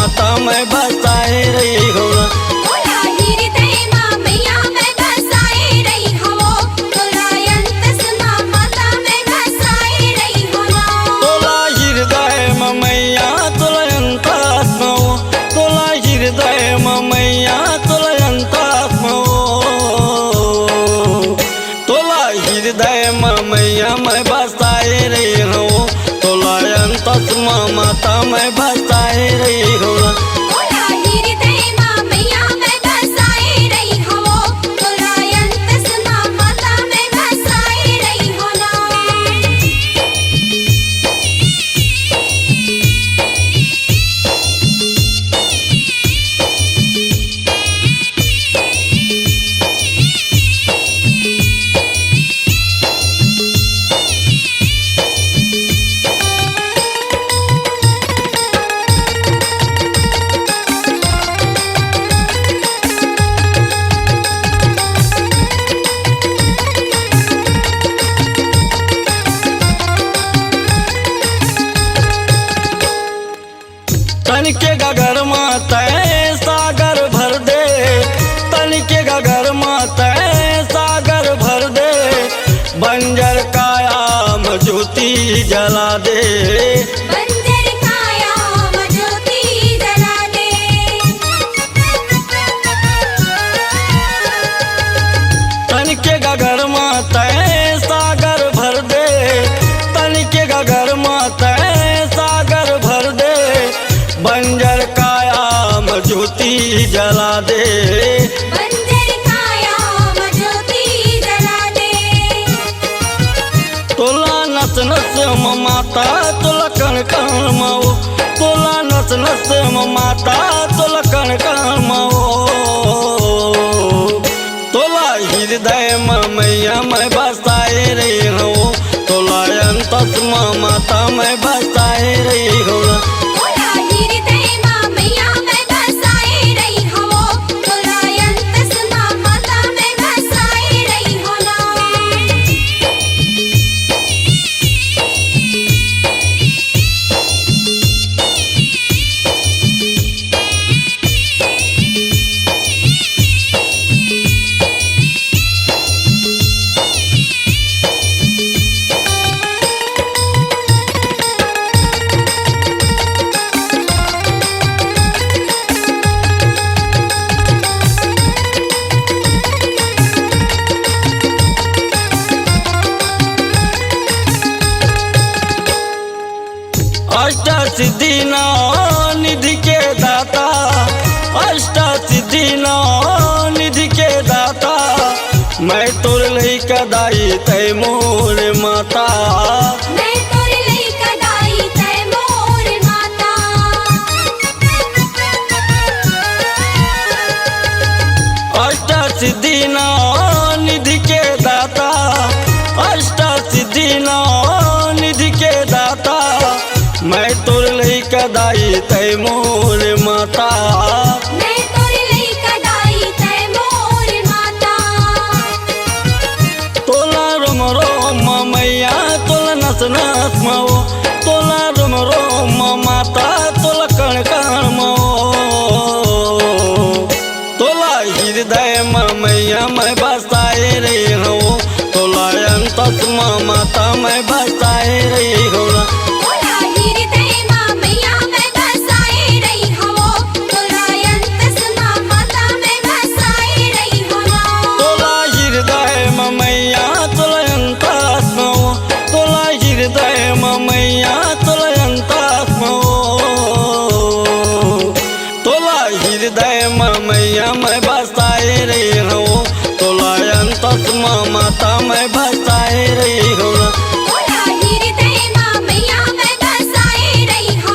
माता मैं बसाए रही हो। तोला हृदय माँ मैया मैं बसाए रही हो, तोला अंतस माँ माता मैं बसाए रही हो। तोला हृदय माँ मैया तोला अंतस माँ, तोला हृदय माँ मैया तोला अंतस माँ, तोला हृदय माँ मैया मैं बसाए रही हो, तोला अंतस माँ माता मैं बसाए रही हो। तोला हृदय माँ मैया मैं बसाए रही हो, तोला अंतस माँ माता मैं बसाए रही हो। तन के गगर माता सागर भर दे, तन के गगर माता सागर भर दे, बंजर काया में ज्योति जला दे, बंजर काया में ज्योति जला दे। तन के गगर माता सागर भर दे, तन के गगर माता सागर भर दे, बंजर काया में ज्योति जला दे, बंजर काया में ज्योति जला दे। तोला नस नस माता तोला कण कण माओ, तोला नस नस माता तोला कण कण माओ, तोला हृदय माँ मैया मैं बसाए रही हूँ, तोला अंतस माँ माता मैं बसाए रही हूँ। तोला हृदय माँ मैया मैं बसाए रही हो, तोला अंतस माँ माता मैं बसाए रही हो। अष्ट सिद्धि निधि के दाता, अष्ट सिद्धि निधि के दाता, मैं तोर लई कदाई तय मोर माता, मैं तोर लई कदाई तय मोर माता। अष्ट सिद्धि निधि के दाता, अष्ट सिद्धि निधि के दाता, मैं तोर लई कदाई तय मोर माता, मैं तोर लई कदाई तय मोर माता। तोला रोम रोम मैया तोला नस नस माओ, तोला रोम रोम माता तोला कण कण माओ, तोला हृदय माँ मैया मैं बसाए रही हूँ, तोला अंतस माँ माता मैं बसाए रही हूँ। तोला हृदय माँ मैया मैं बसाए रही हो, तोला अंतस माँ माता मैं बसाए रही हो। तोला हृदय माँ मैया तोला अंतस माओ, तोला हृदय माँ मैया तोला अंतस माओ, तोला हृदय माँ मैया मैं बसाए रही हूँ, तोला अंतस माँ माता मैं बसाए रही हूँ। तोला हृदय माँ मैया मैं बसाए रही हो,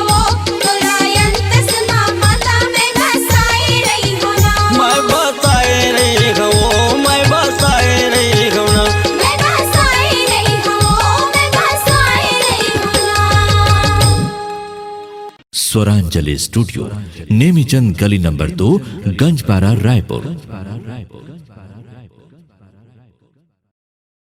तोला अंतस माँ माता मैं बसाए रही हो। मैं बसाए रही हूँ, मैं बसाए रही हूँ, मैं बसाए रही हूँ, मैं बसाए रही हूँ। स्वरांजलि स्टूडियो, नेमीचंद गली नंबर 2, गंजपारा, रायपुर।